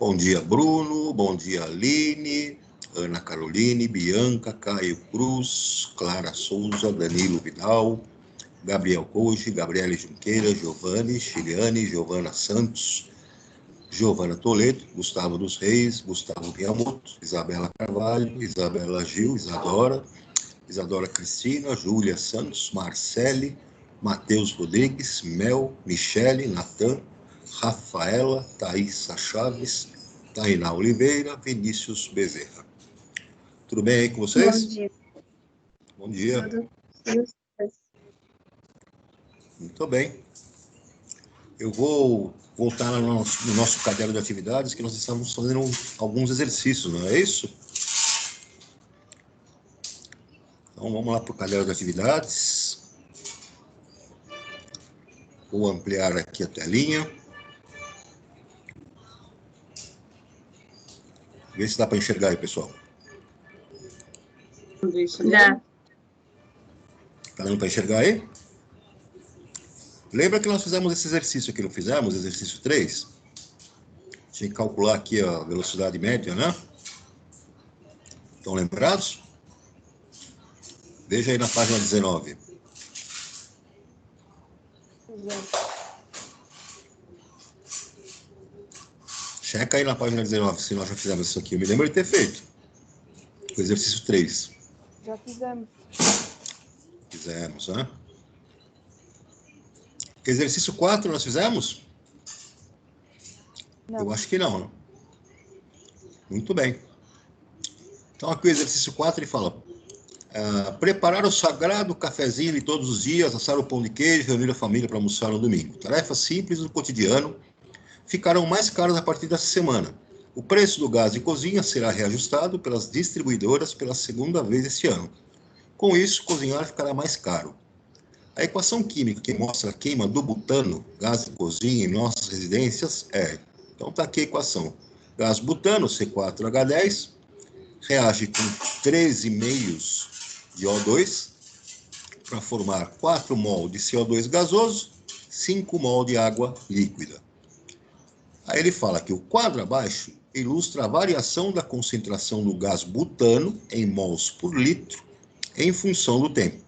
Bom dia, Bruno. Bom dia, Aline, Ana Caroline, Bianca, Caio Cruz, Clara Souza, Danilo Vidal, Gabriel Couche, Gabriele Junqueira, Giovanni, Chiliane, Giovana Santos, Giovana Toledo, Gustavo dos Reis, Gustavo Miyamoto, Isabela Carvalho, Isabela Gil, Isadora Cristina, Júlia Santos, Marcele, Matheus Rodrigues, Mel, Michele, Natan, Rafaela, Thaísa Chaves, Tainá Oliveira, Vinícius Bezerra. Tudo bem aí com vocês? Bom dia. Bom dia. Tudo. Muito bem. Eu vou voltar no nosso caderno de atividades, que nós estamos fazendo alguns exercícios, não é isso? Então, vamos lá para o caderno de atividades. Vou ampliar aqui a telinha. Vê se dá para enxergar aí, pessoal. Dá. Tá dando para enxergar aí? Lembra que nós fizemos esse exercício aqui, não fizemos? Exercício 3? Tinha que calcular aqui a velocidade média, né? Estão lembrados? Veja aí na página 19. Checa aí na página 19, se nós já fizemos isso aqui. Eu me lembro de ter feito. O exercício 3. Já fizemos. Fizemos, né? Exercício 4 nós fizemos? Não. Eu acho que não, né? Muito bem. Então aqui o exercício 4 ele fala: preparar o sagrado cafezinho de todos os dias, assar o pão de queijo, reunir a família para almoçar no domingo. Tarefas simples do cotidiano ficarão mais caras a partir dessa semana. O preço do gás de cozinha será reajustado pelas distribuidoras pela segunda vez este ano. Com isso, cozinhar ficará mais caro. A equação química que mostra a queima do butano, gás de cozinha em nossas residências, é... Então está aqui a equação. Gás butano, C4H10, reage com 13,5 de O2 para formar 4 mol de CO2 gasoso, 5 mol de água líquida. Aí ele fala que o quadro abaixo ilustra a variação da concentração do gás butano em mols por litro em função do tempo.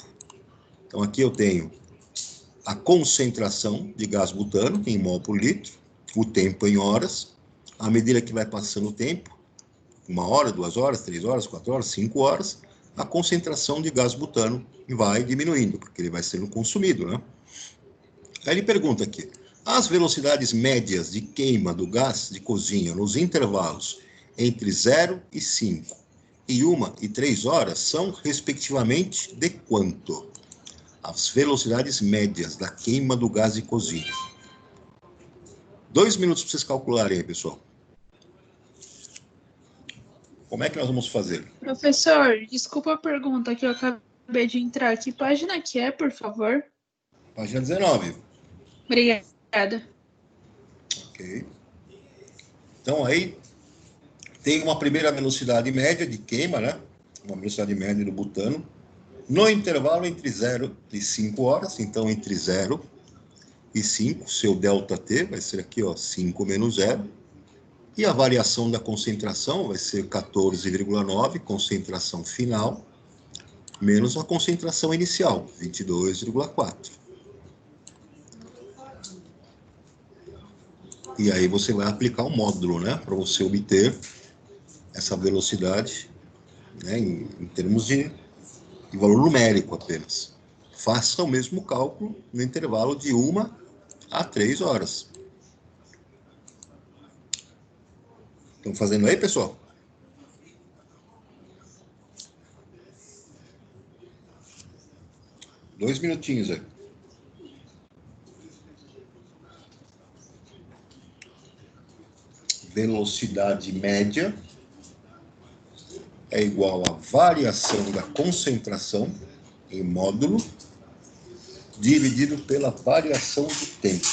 Então aqui eu tenho a concentração de gás butano em mol por litro, o tempo em horas, à medida que vai passando o tempo, 1 hora, 2 horas, 3 horas, 4 horas, 5 horas, a concentração de gás butano vai diminuindo, porque ele vai sendo consumido, né? Aí ele pergunta aqui: as velocidades médias de queima do gás de cozinha nos intervalos entre 0 e 5 e 1 e 3 horas são, respectivamente, de quanto? As velocidades médias da queima do gás de cozinha. 2 minutos para vocês calcularem aí, pessoal. Como é que nós vamos fazer? Professor, desculpa a pergunta que eu acabei de entrar. Que página que é, por favor? Página 19. Obrigada. Ok. Então, aí tem uma primeira velocidade média de queima, né? Uma velocidade média do butano, no intervalo entre 0 e 5 horas. Então, entre 0 e 5, seu ΔT vai ser aqui, ó, 5 menos 0. E a variação da concentração vai ser 14,9, concentração final, menos a concentração inicial, 22,4. E aí você vai aplicar o módulo, né, para você obter essa velocidade, né, em termos de valor numérico apenas. Faça o mesmo cálculo no intervalo de 1 a 3 horas. Estão fazendo aí, pessoal? Dois minutinhos aí. Velocidade média é igual à variação da concentração em módulo dividido pela variação do tempo.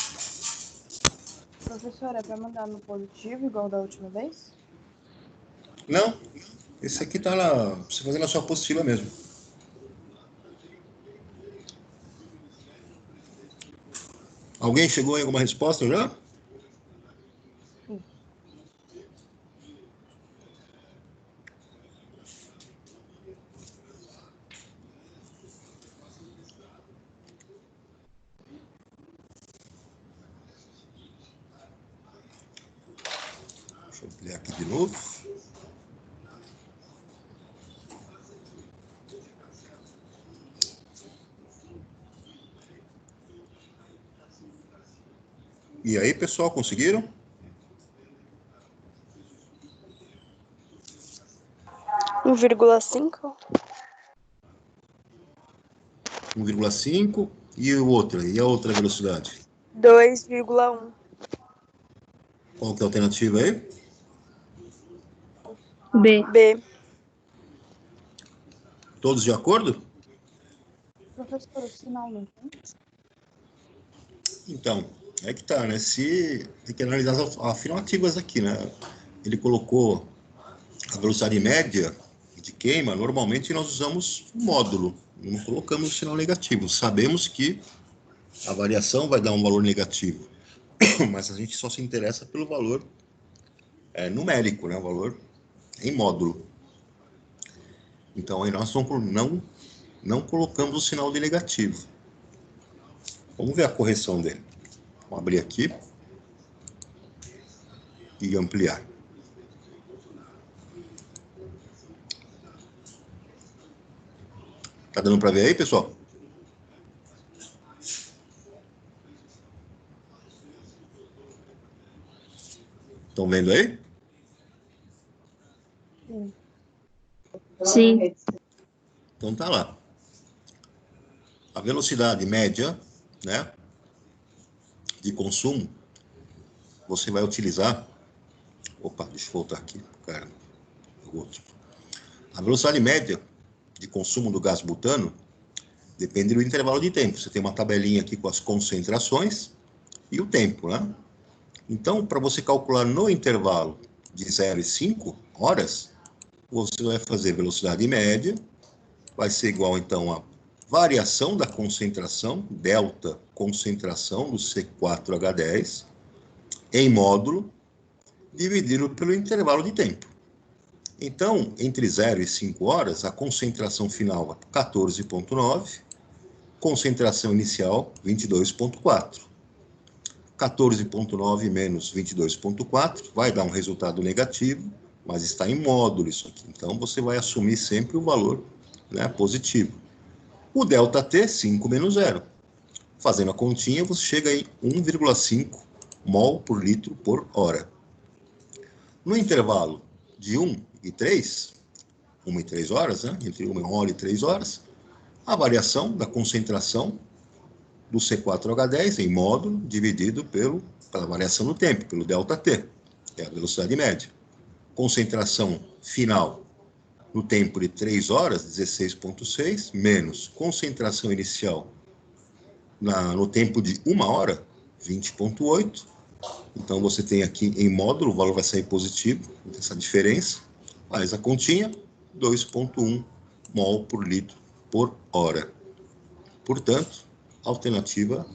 Professor, é para mandar no positivo, igual da última vez? Não, esse aqui está lá, você fazer na sua apostila mesmo. Alguém chegou em alguma resposta já? Sim. eu ampliar aqui de novo. E aí, pessoal, conseguiram? 1,5. 1,5 e o outro, e a outra velocidade? 2,1. Qual que é a alternativa aí? B. B. Todos de acordo? Professor, o sinal não tem? Então, é que tá, né? Se tem que analisar as afirmativas aqui, né? Ele colocou a velocidade média de queima, normalmente nós usamos módulo, não colocamos o sinal negativo. Sabemos que a variação vai dar um valor negativo, mas a gente só se interessa pelo valor numérico, né? O valor em módulo. Então, aí nós não colocamos o sinal de negativo. Vamos ver a correção dele. Vou abrir aqui e ampliar. Tá dando para ver aí, pessoal? Estão vendo aí? Sim. Então tá lá. A velocidade média, né, de consumo, você vai utilizar... Opa, deixa eu voltar aqui. Cara, o outro. A velocidade média de consumo do gás butano depende do intervalo de tempo. Você tem uma tabelinha aqui com as concentrações e o tempo, né? Então, para você calcular no intervalo de 0 e 5 horas, você vai fazer velocidade média, vai ser igual, então, a variação da concentração, delta concentração do C4H10, em módulo, dividido pelo intervalo de tempo. Então, entre 0 e 5 horas, a concentração final vai para 14,9, concentração inicial 22,4. 14,9 menos 22,4 vai dar um resultado negativo, mas está em módulo isso aqui. Então, você vai assumir sempre o valor, né, positivo. O ΔT, 5 menos 0. Fazendo a continha, você chega em 1,5 mol por litro por hora. No intervalo de 1 e 3, 1 e 3 horas, né, entre 1 hora e 3 horas, a variação da concentração do C4H10 em módulo dividido pela variação do tempo, pelo ΔT, que é a velocidade média. Concentração final no tempo de 3 horas, 16,6, menos concentração inicial no tempo de 1 hora, 20,8. Então, você tem aqui em módulo, o valor vai sair positivo, essa diferença. Faz a continha, 2,1 mol por litro por hora. Portanto, alternativa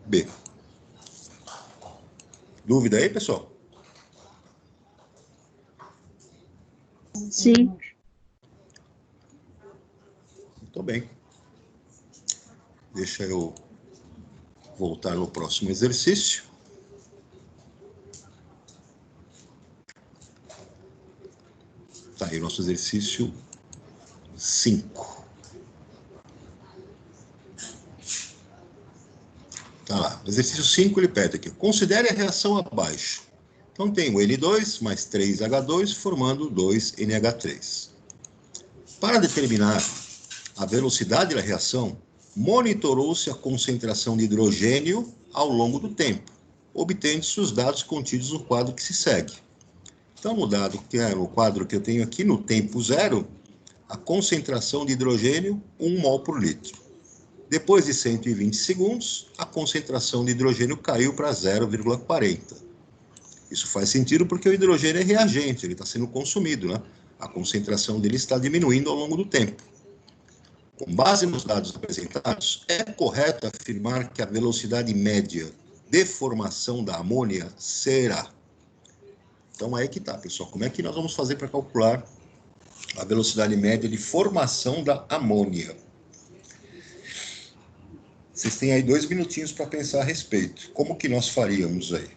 B. Dúvida aí, pessoal? Sim. Muito bem. Deixa eu voltar no próximo exercício. Tá aí o nosso exercício 5. Tá lá. O exercício 5 ele pede aqui. Considere a reação abaixo. Então tem o N2 mais 3H2 formando 2NH3. Para determinar a velocidade da reação, monitorou-se a concentração de hidrogênio ao longo do tempo, obtendo-se os dados contidos no quadro que se segue. Então, no quadro que eu tenho aqui, no tempo zero, a concentração de hidrogênio, 1 mol por litro. Depois de 120 segundos, a concentração de hidrogênio caiu para 0,40. Isso faz sentido porque o hidrogênio é reagente, ele está sendo consumido, né? A concentração dele está diminuindo ao longo do tempo. Com base nos dados apresentados, é correto afirmar que a velocidade média de formação da amônia será. Então, aí que tá, pessoal. Como é que nós vamos fazer para calcular a velocidade média de formação da amônia? Vocês têm aí 2 minutinhos para pensar a respeito. Como que nós faríamos aí?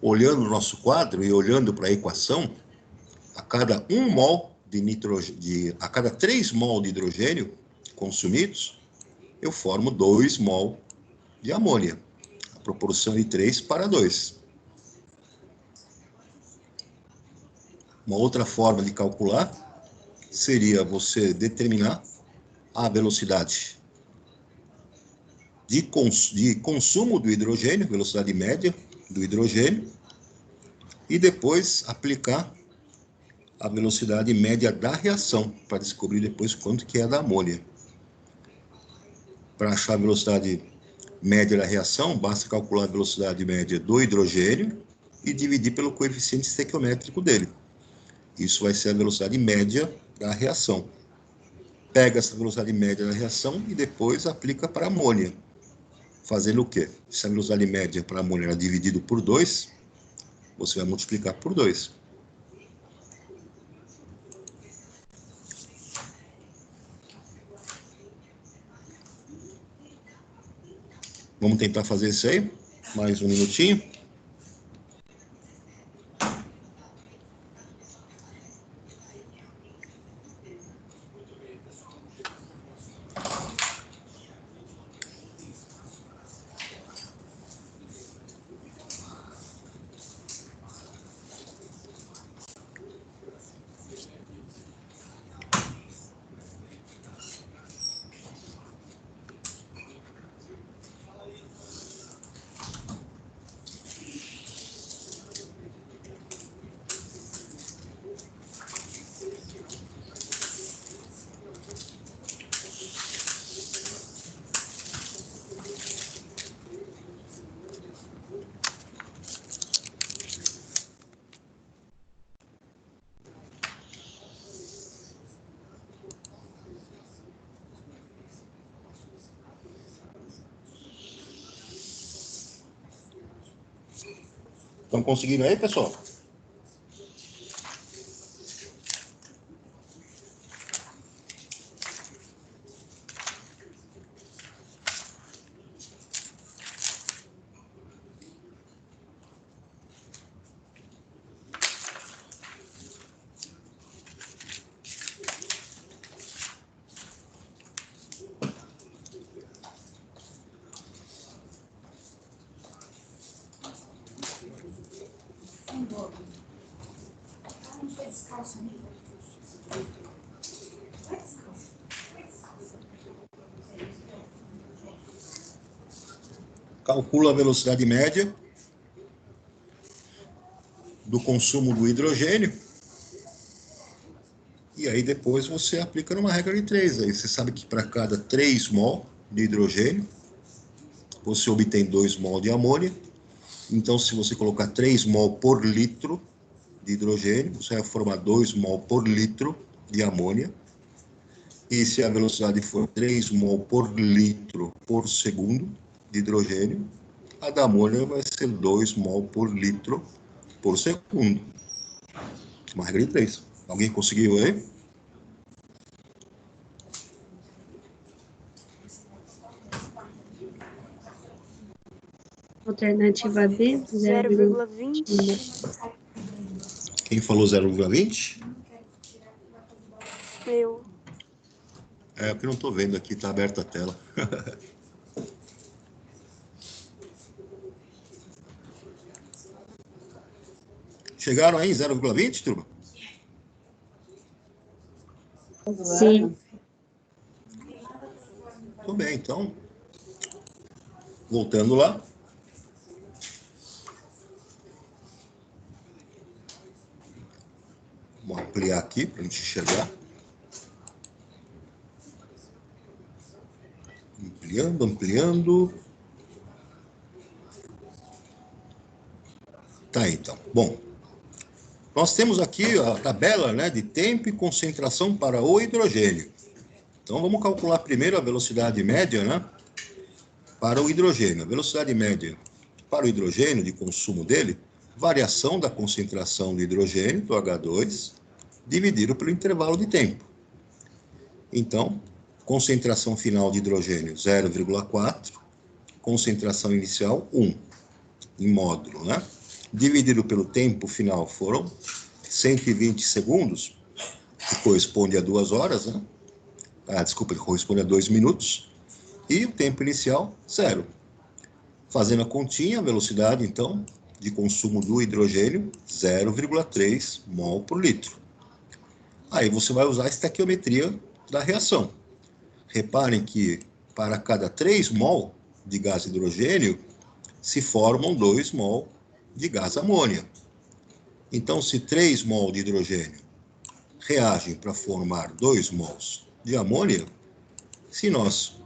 olhando o nosso quadro e olhando para a equação, a cada 1 mol de nitrogênio, a cada 3 mol de hidrogênio consumidos, eu formo 2 mol de amônia. A proporção de 3 para 2. Uma outra forma de calcular seria você determinar a velocidade de consumo do hidrogênio, velocidade média do hidrogênio, e depois aplicar a velocidade média da reação, para descobrir depois quanto que é da amônia. Para achar a velocidade média da reação, basta calcular a velocidade média do hidrogênio e dividir pelo coeficiente estequiométrico dele. Isso vai ser a velocidade média da reação. Pega essa velocidade média da reação e depois aplica para a amônia. Fazendo o quê? Se a velocidade média para a amônia é dividido por 2, você vai multiplicar por 2. Vamos tentar fazer isso aí? Mais um minutinho. Estão conseguindo aí, pessoal? Calcula a velocidade média do consumo do hidrogênio. E aí depois você aplica numa regra de 3. Aí você sabe que para cada 3 mol de hidrogênio, você obtém 2 mol de amônia. Então, se você colocar 3 mol por litro de hidrogênio, você vai formar 2 mol por litro de amônia. E se a velocidade for 3 mol por litro por segundo de hidrogênio, a da amônia vai ser 2 mol por litro por segundo. Uma regra de 3. Alguém conseguiu aí? Alternativa B, 0,20. Quem falou 0,20? Eu. É, porque eu não estou vendo aqui, está aberta a tela. Chegaram aí em 0,20, turma? Sim. Tudo bem, então. Voltando lá. Vamos ampliar aqui para a gente enxergar. Ampliando. Tá aí, então. Bom, nós temos aqui a tabela, né, de tempo e concentração para o hidrogênio. Então, vamos calcular primeiro a velocidade média, né, para o hidrogênio. A velocidade média para o hidrogênio, de consumo dele, variação da concentração do hidrogênio, do H2, dividido pelo intervalo de tempo. Então, concentração final de hidrogênio 0,4, concentração inicial 1, em módulo, né? dividido pelo tempo final foram 120 segundos, que corresponde a 2 horas, né? Desculpa, que corresponde a 2 minutos, e o tempo inicial, 0. Fazendo a continha, a velocidade, então, de consumo do hidrogênio, 0,3 mol por litro. Aí você vai usar a estequiometria da reação. Reparem que para cada 3 mol de gás hidrogênio, se formam 2 mol de gás amônia. Então, se 3 mol de hidrogênio reagem para formar 2 mols de amônia, se nós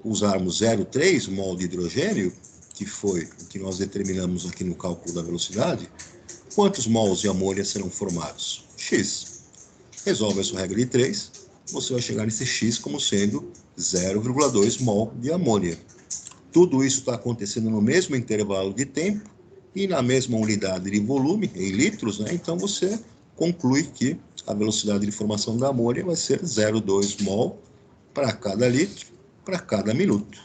usarmos 0,3 mol de hidrogênio, que foi o que nós determinamos aqui no cálculo da velocidade, quantos mols de amônia serão formados? X. Resolve essa regra de 3, você vai chegar nesse X como sendo 0,2 mol de amônia. Tudo isso está acontecendo no mesmo intervalo de tempo e na mesma unidade de volume, em litros, né? Então você conclui que a velocidade de formação da amônia vai ser 0,2 mol para cada litro, para cada minuto.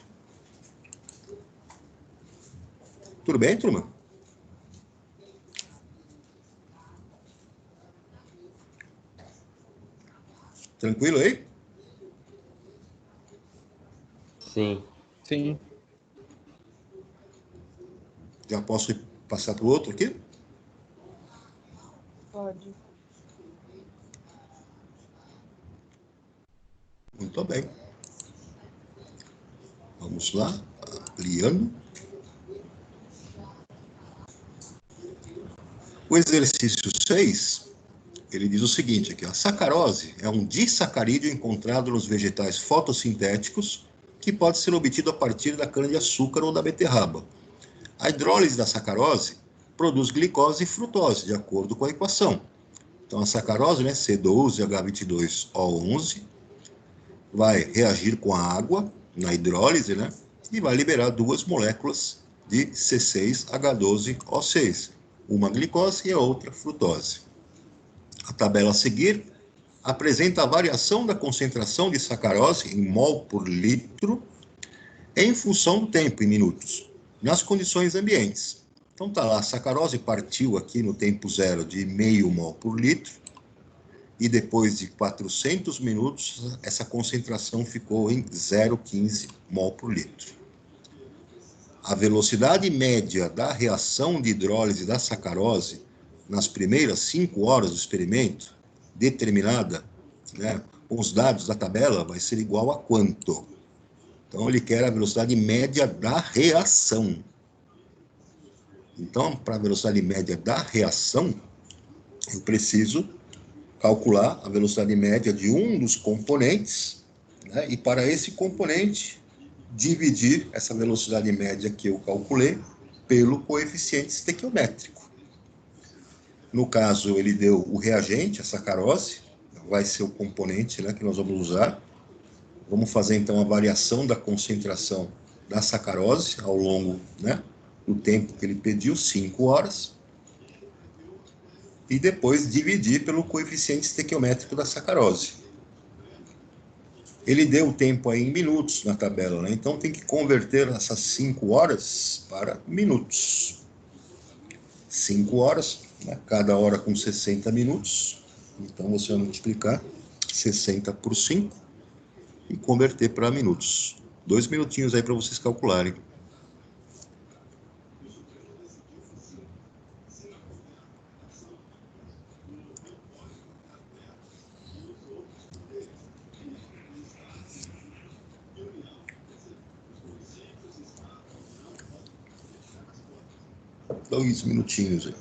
Tudo bem, turma? Tranquilo aí? Sim. Sim. Já posso passar para o outro aqui? Pode. Muito bem. Vamos lá, ampliando. O exercício 6, ele diz o seguinte aqui, a sacarose é um disacarídeo encontrado nos vegetais fotossintéticos que pode ser obtido a partir da cana-de-açúcar ou da beterraba. A hidrólise da sacarose produz glicose e frutose, de acordo com a equação. Então, a sacarose, né, C12H22O11, vai reagir com a água na hidrólise, né, e vai liberar 2 moléculas de C6H12O6, uma glicose e a outra frutose. A tabela a seguir apresenta a variação da concentração de sacarose em mol por litro em função do tempo, em minutos, nas condições ambientes. Então tá lá, a sacarose partiu aqui no tempo zero de 0,5 mol por litro, e depois de 400 minutos, essa concentração ficou em 0,15 mol por litro. A velocidade média da reação de hidrólise da sacarose nas primeiras 5 horas do experimento, determinada, né, com os dados da tabela, vai ser igual a quanto? Então, ele quer a velocidade média da reação. Então, para a velocidade média da reação, eu preciso calcular a velocidade média de um dos componentes, né, e para esse componente, dividir essa velocidade média que eu calculei pelo coeficiente estequiométrico. No caso, ele deu o reagente, a sacarose, vai ser o componente, né, que nós vamos usar. Vamos fazer, então, a variação da concentração da sacarose ao longo, né, do tempo que ele pediu, 5 horas, e depois dividir pelo coeficiente estequiométrico da sacarose. Ele deu o tempo aí em minutos na tabela, né? Então tem que converter essas 5 horas para minutos. 5 horas, né? Cada hora com 60 minutos. Então você vai multiplicar 60 por 5 e converter para minutos. 2 minutinhos aí para vocês calcularem. Dois minutinhos aí.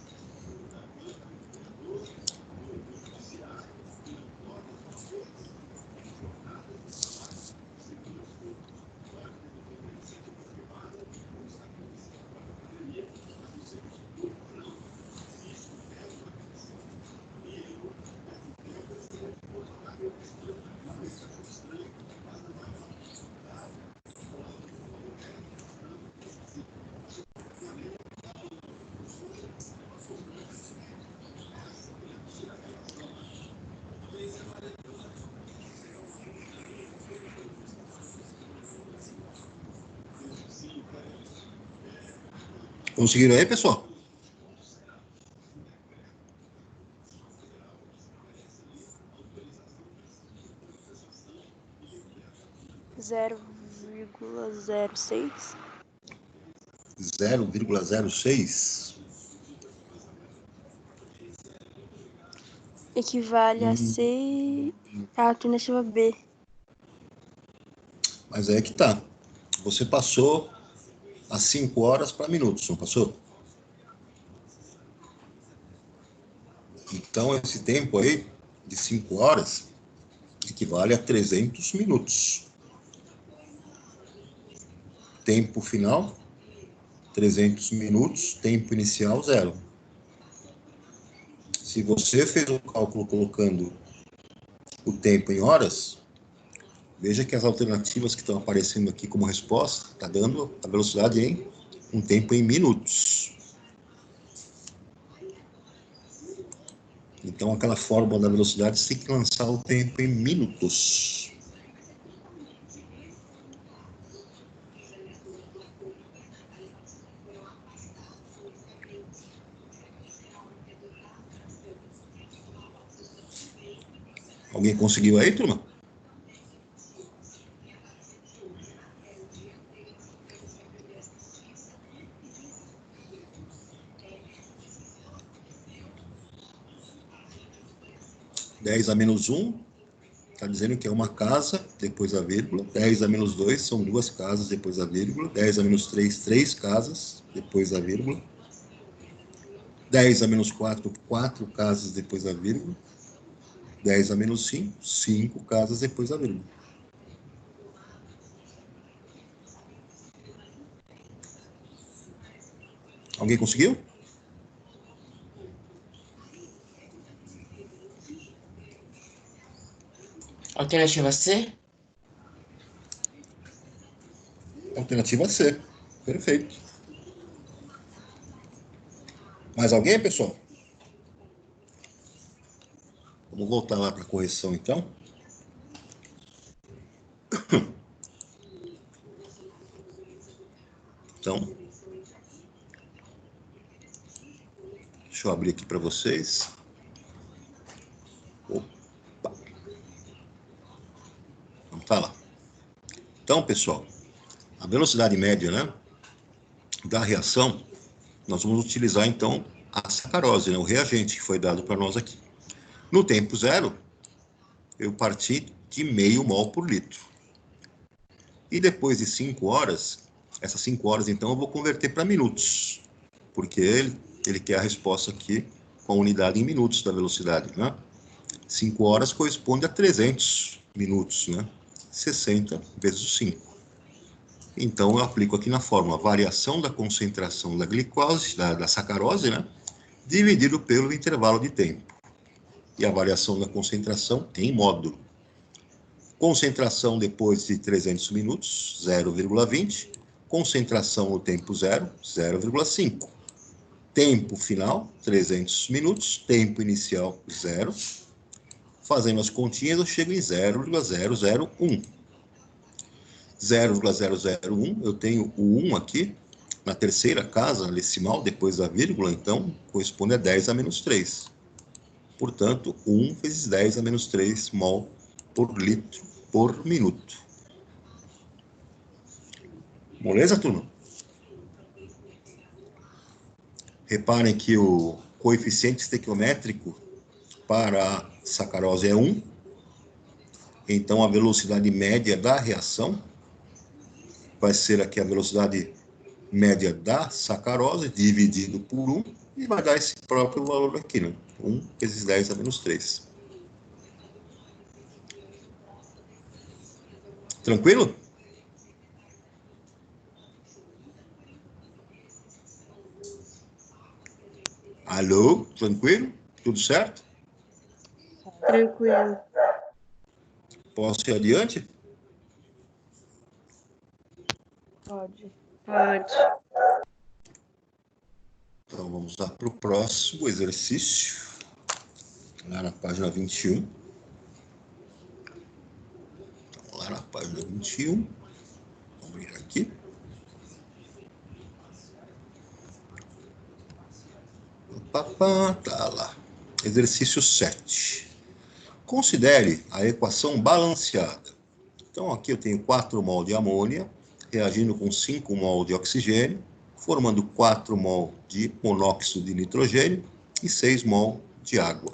Conseguiram aí, pessoal? 0,06. 0,06. Equivale a C. A alternativa B. Mas aí é que tá. Você passou as 5 horas para minutos, não passou? Então, esse tempo aí, de 5 horas, equivale a 300 minutos. Tempo final, 300 minutos. Tempo inicial, 0. Se você fez o cálculo colocando o tempo em horas, veja que as alternativas que estão aparecendo aqui como resposta, está dando a velocidade em um tempo em minutos. Então, aquela fórmula da velocidade, você tem que lançar o tempo em minutos. Alguém conseguiu aí, turma? Dez a menos 1 está dizendo que é uma casa depois da vírgula. 10 a menos 2 são 2 casas depois da vírgula. 10 a menos 3, 3 casas depois da vírgula. 10 a menos 4, 4 casas depois da vírgula. 10 a menos 5, 5 casas depois da vírgula. Alguém conseguiu? Alternativa C? Alternativa C. Perfeito. Mais alguém, pessoal? Vamos voltar lá para a correção, então. Então, deixa eu abrir aqui para vocês. Opa. Vamos lá. Então, pessoal, a velocidade média, né, da reação, nós vamos utilizar, então, a sacarose, né, o reagente que foi dado para nós aqui. No tempo zero, eu parti de meio mol por litro. E depois de 5 horas, essas 5 horas, então, eu vou converter para minutos, porque ele quer a resposta aqui com a unidade em minutos da velocidade, né? 5 horas corresponde a 300 minutos, né? 60 vezes 5. Então, eu aplico aqui na fórmula variação da concentração da glicose, da sacarose, né? Dividido pelo intervalo de tempo. E a variação da concentração em módulo. Concentração depois de 300 minutos, 0,20. Concentração no tempo zero, 0,5. Tempo final, 300 minutos. Tempo inicial, 0. Fazendo as continhas, eu chego em 0,001. 0,001, eu tenho o 1 aqui, na terceira casa decimal, depois da vírgula, então, corresponde a 10 a menos 3. Portanto, 1 vezes 10 a menos 3 mol por litro por minuto. Beleza, turma? Reparem que o coeficiente estequiométrico para a sacarose é 1. Então, a velocidade média da reação vai ser aqui a velocidade média da sacarose dividido por 1 e vai dar esse próprio valor aqui, né? 1 vezes 10 a menos 3. Tranquilo? Alô? Tranquilo? Tudo certo? Tranquilo. Posso ir adiante? Pode. Pode. Então, vamos lá para o próximo exercício. Lá na página 21. Então, lá na página 21. Vamos abrir aqui. Tá lá. Exercício 7. Considere a equação balanceada. Então, aqui eu tenho 4 mol de amônia, reagindo com 5 mol de oxigênio, formando 4 mol de monóxido de nitrogênio e 6 mol de água.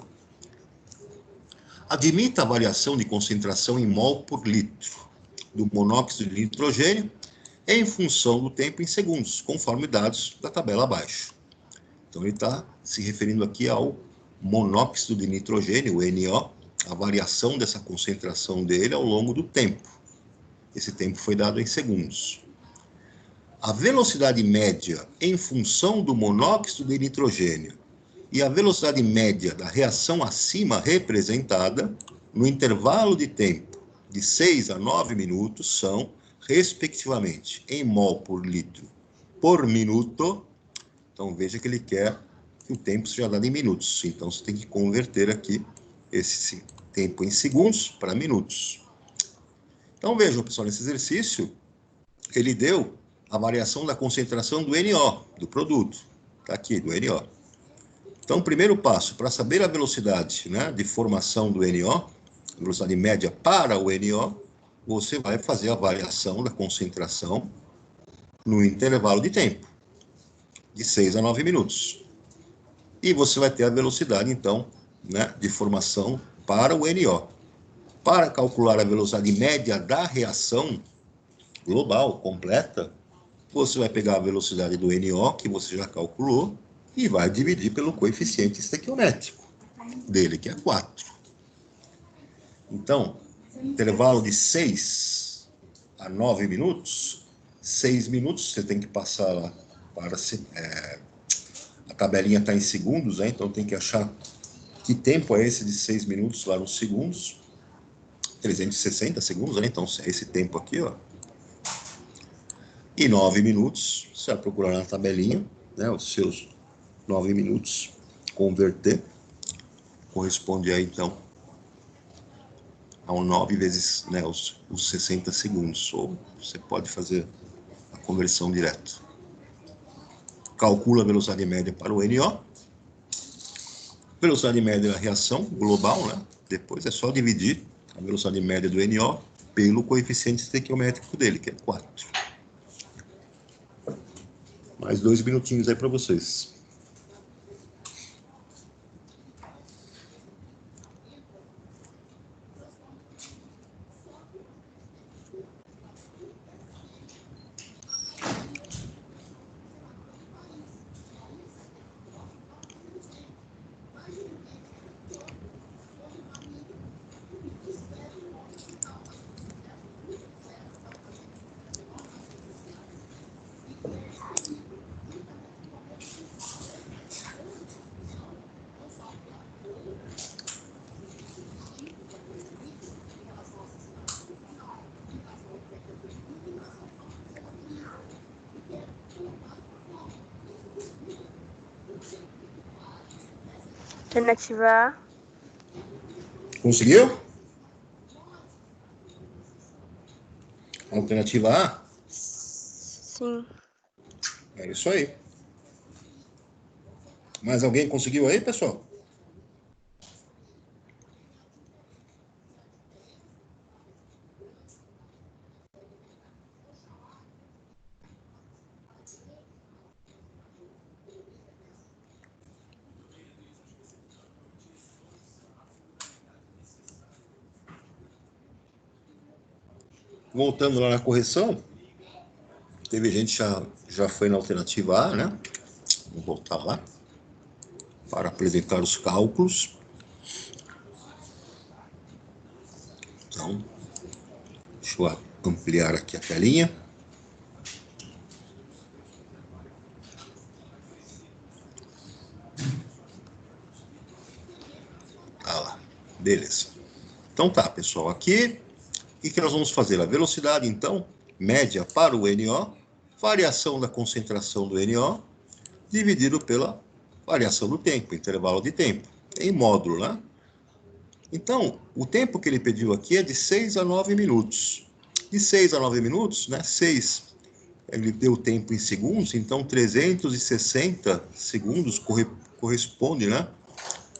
Admita a variação de concentração em mol por litro do monóxido de nitrogênio em função do tempo em segundos, conforme dados da tabela abaixo. Então, ele está se referindo aqui ao monóxido de nitrogênio, o NO, a variação dessa concentração dele ao longo do tempo. Esse tempo foi dado em segundos. A velocidade média em função do monóxido de nitrogênio e a velocidade média da reação acima representada no intervalo de tempo de 6 a 9 minutos são, respectivamente, em mol por litro por minuto. Então, veja que ele quer que o tempo seja dado em minutos. Então, você tem que converter aqui esse tempo em segundos para minutos. Então, vejam, pessoal, nesse exercício, ele deu a variação da concentração do NO, do produto. Está aqui, do NO. Então, o primeiro passo, para saber a velocidade, né, de formação do NO, a velocidade média para o NO, você vai fazer a variação da concentração no intervalo de tempo, de 6 a 9 minutos. E você vai ter a velocidade, então, né, de formação para o NO. Para calcular a velocidade média da reação global, completa, você vai pegar a velocidade do NO, que você já calculou, e vai dividir pelo coeficiente estequiométrico dele, que é 4. Então, intervalo de 6 a 9 minutos, 6 minutos, você tem que passar lá para... a tabelinha está em segundos, né? Então tem que achar que tempo é esse de 6 minutos lá nos segundos. 360 segundos, né? Então é esse tempo aqui, ó. E 9 minutos, você vai procurar na tabelinha, né? Os seus 9 minutos, converter, corresponde aí, então, ao 9 vezes, né, os 60 segundos. Ou você pode fazer a conversão direto. Calcula a velocidade média para o NO. Velocidade média da reação global, né? Depois é só dividir a velocidade média do NO pelo coeficiente estequiométrico dele, que é 4. Mais 2 minutinhos aí para vocês. Alternativa A. Conseguiu? Alternativa A? Sim. É isso aí. Mais alguém conseguiu aí, pessoal? Voltando lá na correção, teve gente que já foi na alternativa A, né? Vamos voltar lá para apresentar os cálculos. Então, deixa eu ampliar aqui a telinha. Ah lá, beleza. Então tá, pessoal, aqui, o que nós vamos fazer? A velocidade, então, média para o NO, variação da concentração do NO, dividido pela variação do tempo, intervalo de tempo, em módulo, né? Então, o tempo que ele pediu aqui é de 6 a 9 minutos. De 6 a 9 minutos, né? 6, ele deu tempo em segundos, então 360 segundos corresponde, né,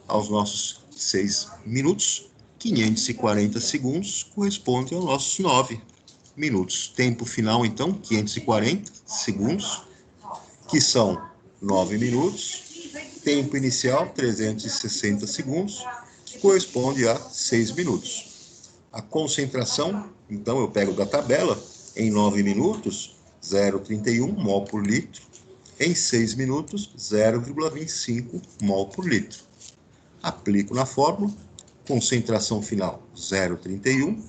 aos nossos 6 minutos. 540 segundos corresponde aos nossos 9 minutos. Tempo final, então, 540 segundos, que são 9 minutos. Tempo inicial, 360 segundos, que corresponde a 6 minutos. A concentração, então, eu pego da tabela, em 9 minutos, 0,31 mol por litro. Em 6 minutos, 0,25 mol por litro. Aplico na fórmula, concentração final 0,31,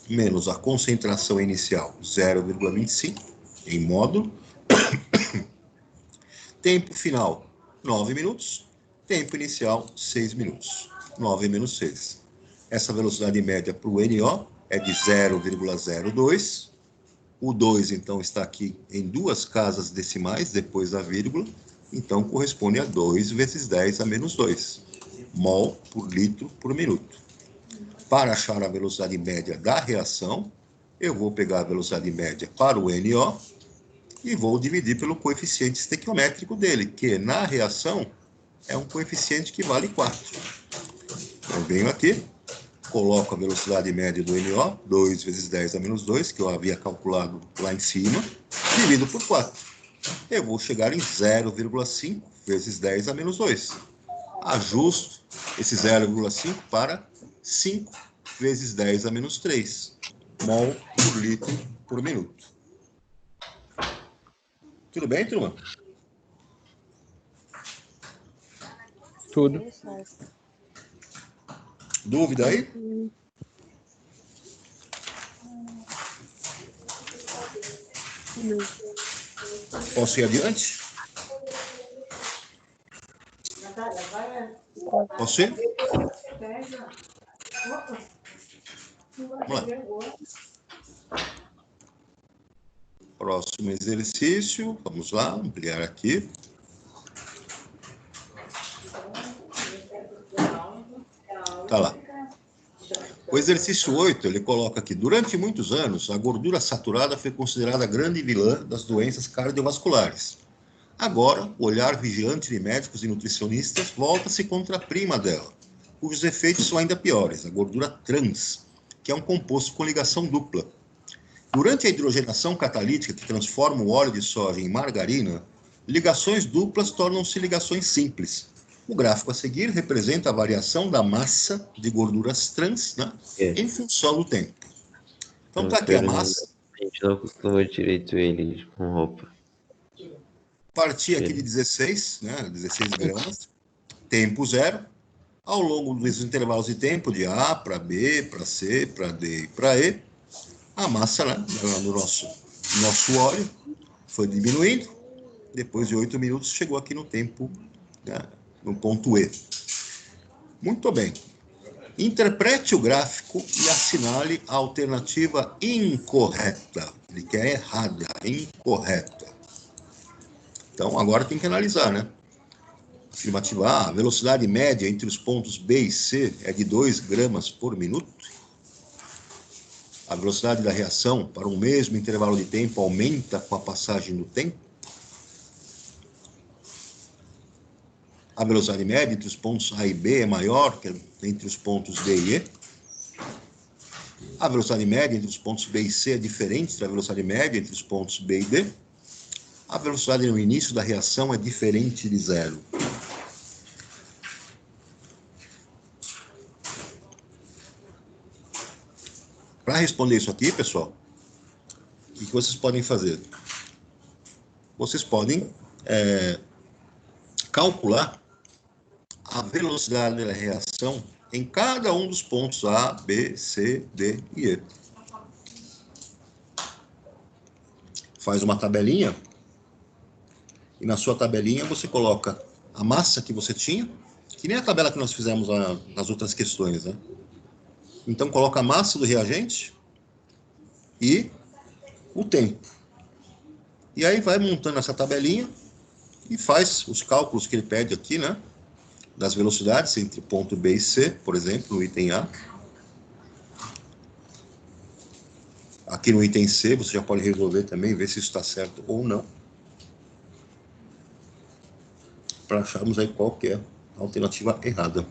menos a concentração inicial 0,25, em módulo. Tempo final 9 minutos, tempo inicial 6 minutos. 9 menos 6. Essa velocidade média para o NO é de 0,02. O 2, então, está aqui em 2 casas decimais, depois da vírgula. Então, corresponde a 2 vezes 10 a menos 2. Mol por litro por minuto. Para achar a velocidade média da reação, eu vou pegar a velocidade média para o NO e vou dividir pelo coeficiente estequiométrico dele, que na reação é um coeficiente que vale 4. Eu venho aqui, coloco a velocidade média do NO, 2 vezes 10 a menos 2, que eu havia calculado lá em cima, divido por 4. Eu vou chegar em 0,5 vezes 10 a menos 2. Ajusto esse 0,5 para 5 vezes 10 a menos 3, mol por litro por minuto. Tudo bem, turma? Tudo. Dúvida aí? Posso ir adiante? Posso ir? Vamos lá. Próximo exercício. Vamos lá, ampliar aqui. Tá lá. O exercício 8, ele coloca aqui: durante muitos anos, a gordura saturada foi considerada a grande vilã das doenças cardiovasculares. Agora, o olhar vigilante de médicos e nutricionistas volta-se contra a prima dela, cujos efeitos são ainda piores, a gordura trans, que é um composto com ligação dupla. Durante a hidrogenação catalítica, que transforma o óleo de soja em margarina, ligações duplas tornam-se ligações simples. O gráfico a seguir representa a variação da massa de gorduras trans, né, em função do tempo. Então, está aqui a massa. A gente não costuma direito ele com roupa. Parti aqui de 16, né, 16 gramas, tempo zero. Ao longo dos intervalos de tempo, de A para B, para C, para D e para E, a massa, né, no nosso óleo foi diminuindo. Depois de 8 minutos, chegou aqui no tempo, né, no ponto E. Muito bem. Interprete o gráfico e assinale a alternativa incorreta. Ele quer errada, incorreta. Então, agora tem que analisar, né? Afirmativa A, a velocidade média entre os pontos B e C é de 2 gramas por minuto. A velocidade da reação para um mesmo intervalo de tempo aumenta com a passagem do tempo. A velocidade média entre os pontos A e B é maior que entre os pontos D e E. A velocidade média entre os pontos B e C é diferente da velocidade média entre os pontos B e D. A velocidade no início da reação é diferente de zero. Para responder isso aqui, pessoal, o que vocês podem fazer? Vocês podem calcular a velocidade da reação em cada um dos pontos A, B, C, D e E. Faz uma tabelinha e na sua tabelinha você coloca a massa que você tinha, que nem a tabela que nós fizemos nas outras questões, né? Então, coloca a massa do reagente e o tempo. E aí vai montando essa tabelinha e faz os cálculos que ele pede aqui, né? Das velocidades entre ponto B e C, por exemplo, no item A. Aqui no item C, você já pode resolver também, ver se isso está certo ou não. Para acharmos aí qual que é a alternativa errada.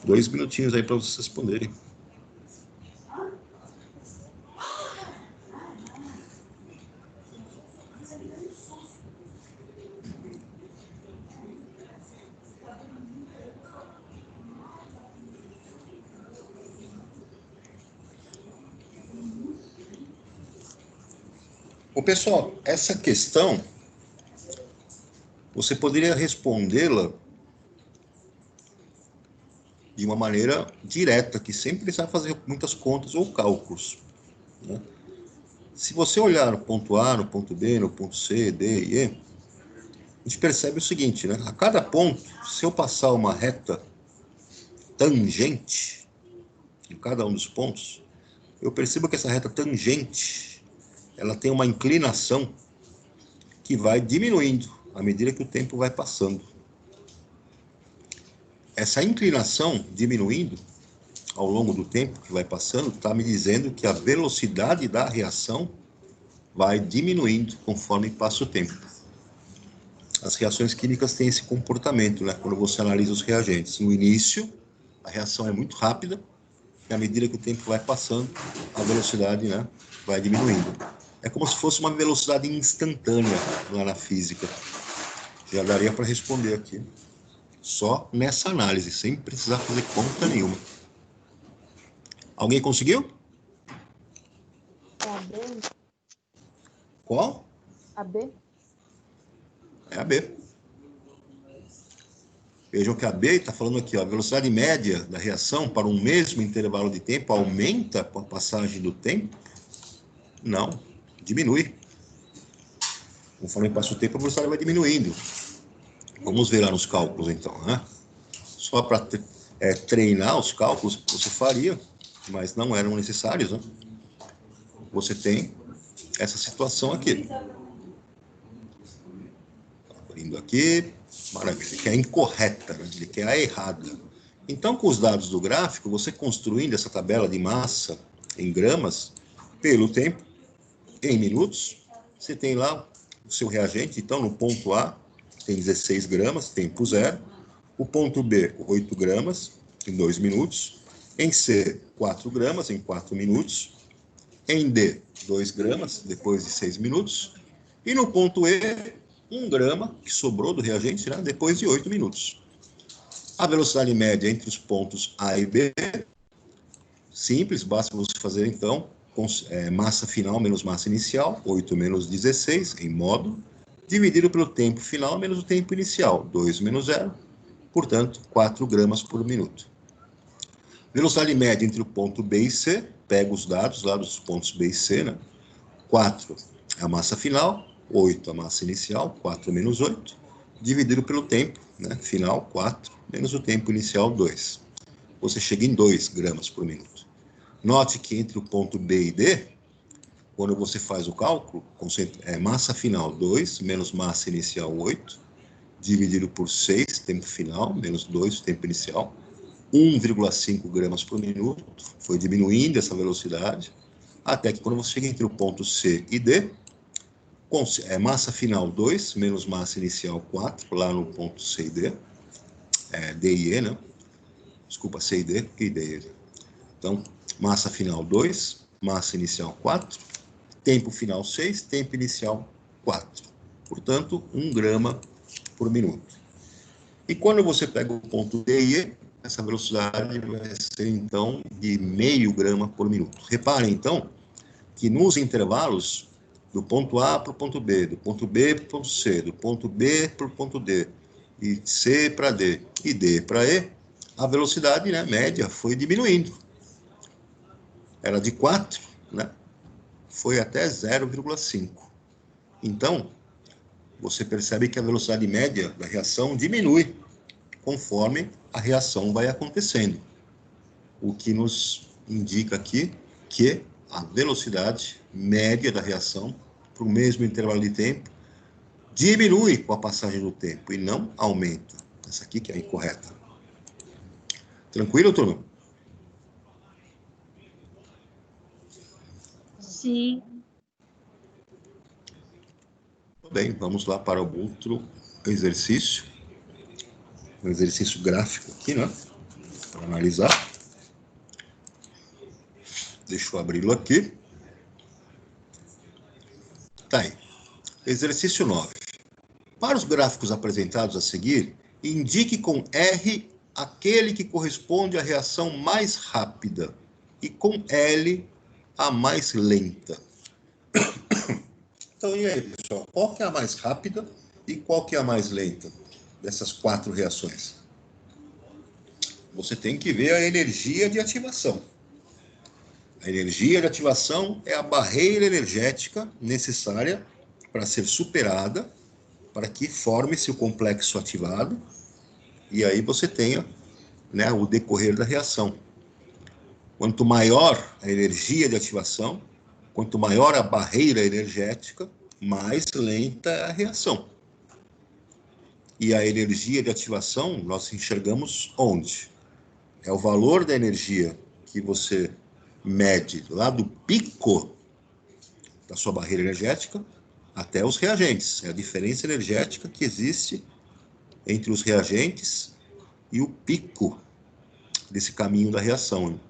2 minutinhos aí para vocês responderem. Ô, pessoal, essa questão, você poderia respondê-la de uma maneira direta, que sem precisar fazer muitas contas ou cálculos, né? Se você olhar no ponto A, no ponto B, no ponto C, D e E, a gente percebe o seguinte, né? A cada ponto, se eu passar uma reta tangente em cada um dos pontos, eu percebo que essa reta tangente, ela tem uma inclinação que vai diminuindo à medida que o tempo vai passando. Essa inclinação diminuindo ao longo do tempo que vai passando está me dizendo que a velocidade da reação vai diminuindo conforme passa o tempo. As reações químicas têm esse comportamento, né? Quando você analisa os reagentes. No início, a reação é muito rápida e à medida que o tempo vai passando, a velocidade, né, vai diminuindo. É como se fosse uma velocidade instantânea lá na física. Já daria para responder aqui. Só nessa análise, sem precisar fazer conta nenhuma. Alguém conseguiu? É a B? Qual? A B? É a B. Vejam que a B está falando aqui, ó, a velocidade média da reação para um mesmo intervalo de tempo aumenta com a passagem do tempo? Não, diminui. Conforme passa o tempo, a velocidade vai diminuindo. Vamos ver lá nos cálculos, então, né? Só para treinar os cálculos que você faria, mas não eram necessários, né? Você tem essa situação aqui. Abrindo aqui, maravilha, ele quer incorreta, né? Ele quer a errada. Então, com os dados do gráfico, você construindo essa tabela de massa em gramas, pelo tempo, em minutos, você tem lá o seu reagente. Então, no ponto A, tem 16 gramas, tempo zero. O ponto B, 8 gramas, em 2 minutos. Em C, 4 gramas, em 4 minutos. Em D, 2 gramas, depois de 6 minutos. E no ponto E, 1 grama, que sobrou do reagente, né, depois de 8 minutos. A velocidade média entre os pontos A e B, simples, basta você fazer, então, massa final menos massa inicial, 8 menos 16, em módulo, dividido pelo tempo final menos o tempo inicial, 2 menos 0, portanto, 4 gramas por minuto. Velocidade média entre o ponto B e C, pega os dados lá dos pontos B e C, né? 4 é a massa final, 8 a massa inicial, 4 menos 8, dividido pelo tempo, né, final, 4, menos o tempo inicial, 2. Você chega em 2 gramas por minuto. Note que entre o ponto B e D, quando você faz o cálculo, massa final 2, menos massa inicial 8, dividido por 6, tempo final, menos 2, tempo inicial, 1,5 gramas por minuto, foi diminuindo essa velocidade, até que quando você chega entre o ponto C e D, massa final 2, menos massa inicial 4, lá no ponto C e D, D e E, né? Desculpa, C e D, e D e E. Então, massa final 2, massa inicial 4, tempo final 6, tempo inicial 4. Portanto, 1 grama por minuto. E quando você pega o ponto D e E, essa velocidade vai ser, então, de meio grama por minuto. Reparem, então, que nos intervalos do ponto A para o ponto B, do ponto B para o ponto C, do ponto B para o ponto D, e C para D, e D para E, a velocidade, né, média foi diminuindo. Era de 4, né, foi até 0,5. Então, você percebe que a velocidade média da reação diminui conforme a reação vai acontecendo. O que nos indica aqui que a velocidade média da reação, para o mesmo intervalo de tempo, diminui com a passagem do tempo e não aumenta. Essa aqui que é a incorreta. Tranquilo, turma? Sim. Bem, vamos lá para o outro exercício. Um exercício gráfico aqui, né? para analisar. Deixa eu abri-lo aqui. Tá aí. Exercício 9. Para os gráficos apresentados a seguir, indique com R aquele que corresponde à reação mais rápida e com L a mais lenta. Então, e aí, pessoal? Qual que é a mais rápida e qual que é a mais lenta dessas 4 reações? Você tem que ver a energia de ativação. A energia de ativação é a barreira energética necessária para ser superada, para que forme-se o complexo ativado, e aí você tenha, né, o decorrer da reação. Quanto maior a energia de ativação, quanto maior a barreira energética, mais lenta é a reação. E a energia de ativação nós enxergamos onde? É o valor da energia que você mede lá do pico da sua barreira energética até os reagentes. É a diferença energética que existe entre os reagentes e o pico desse caminho da reação.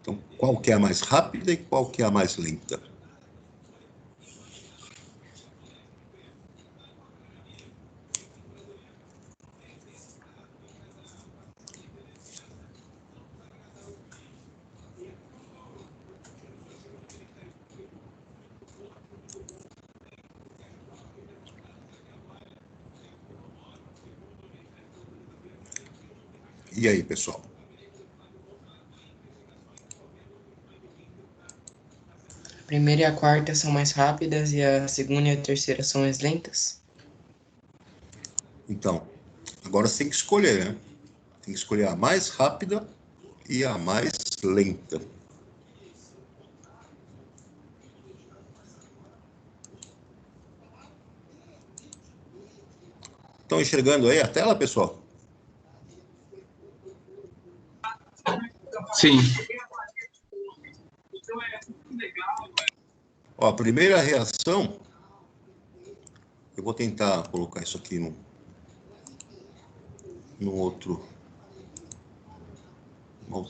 Então, qual que é a mais rápida e qual que é a mais lenta? E aí, pessoal? A primeira e a quarta são mais rápidas e a segunda e a terceira são mais lentas? Então, agora você tem que escolher, né? Tem que escolher a mais rápida e a mais lenta. Estão enxergando aí a tela, pessoal? Sim. Ó, a primeira reação, eu vou tentar colocar isso aqui numa outra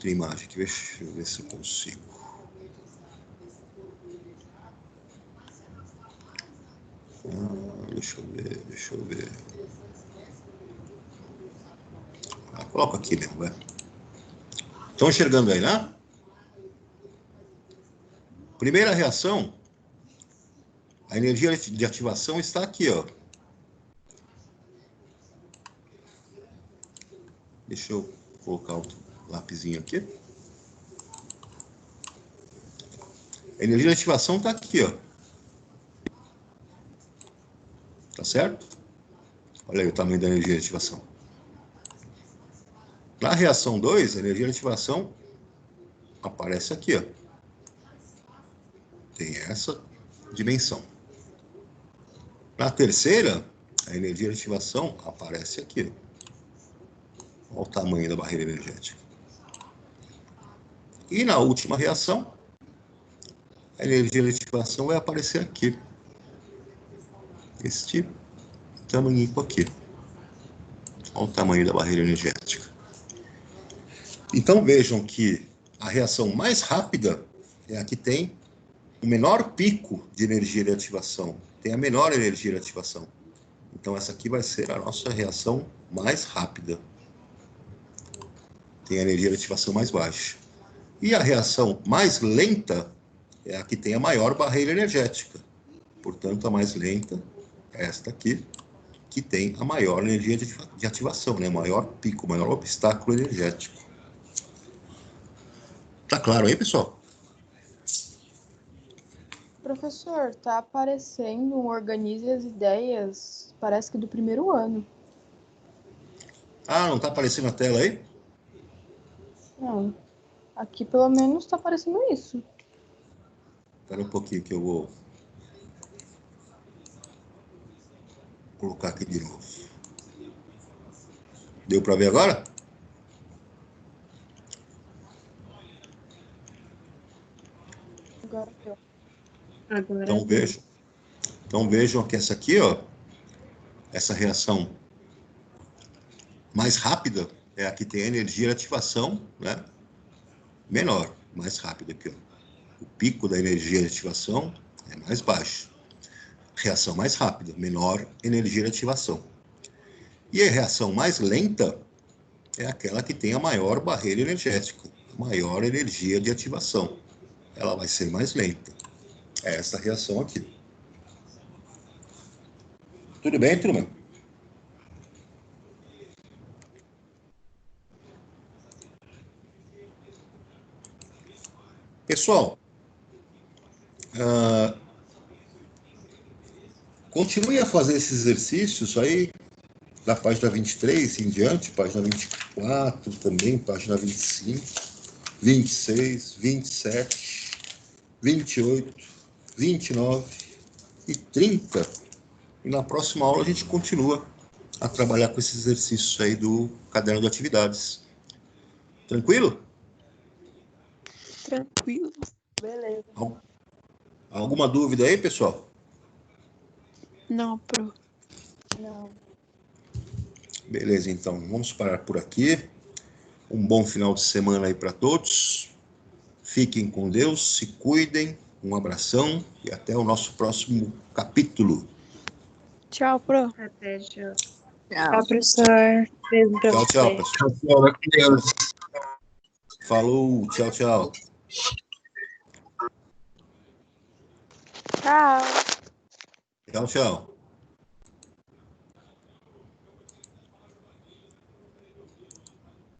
imagem aqui. Deixa eu ver se eu consigo. Deixa eu ver. Coloca aqui mesmo, vai. Estão enxergando aí, né? Primeira reação, a energia de ativação está aqui, ó. Deixa eu colocar o lapisinho aqui. A energia de ativação está aqui, ó. Tá certo? Olha aí o tamanho da energia de ativação. Na reação 2, a energia de ativação aparece aqui, ó. Tem essa dimensão. Na terceira, a energia de ativação aparece aqui. Olha o tamanho da barreira energética. E na última reação, a energia de ativação vai aparecer aqui. Este tamanho aqui. Olha o tamanho da barreira energética. Então vejam que a reação mais rápida é a que tem o menor pico de energia de ativação, tem a menor energia de ativação. Então essa aqui vai ser a nossa reação mais rápida. Tem a energia de ativação mais baixa. E a reação mais lenta é a que tem a maior barreira energética. Portanto, a mais lenta é esta aqui, que tem a maior energia de ativação, né? Maior pico, maior obstáculo energético. Tá claro aí, pessoal? Professor, tá aparecendo um Organize as Ideias, parece que do primeiro ano. Ah, não tá aparecendo na tela aí? Não, aqui pelo menos tá aparecendo isso. Espera um pouquinho que eu vou colocar aqui de novo. Deu para ver agora? Agora deu. Agora Então vejam que essa aqui, ó, essa reação mais rápida é a que tem a energia de ativação, né, menor, mais rápida aqui, ó. O pico da energia de ativação é mais baixo. Reação mais rápida, menor energia de ativação. E a reação mais lenta é aquela que tem a maior barreira energética, maior energia de ativação. Ela vai ser mais lenta. É essa reação aqui. Tudo bem, turma? Pessoal, continue a fazer esses exercícios aí, da página 23 em diante, página 24 também, página 25, 26, 27, 28, 29 e 30. E na próxima aula a gente continua a trabalhar com esses exercícios aí do caderno de atividades. Tranquilo? Tranquilo. Beleza. Alguma dúvida aí, pessoal? Não, pro. Não. Beleza, então, vamos parar por aqui. Um bom final de semana aí para todos. Fiquem com Deus, se cuidem. Um abração e até o nosso próximo capítulo. Tchau, pro. Até, tchau. Tchau. Professor. Beijo pra Tchau, tchau, você. pessoal. Falou, tchau, tchau. Tchau. Tchau, tchau.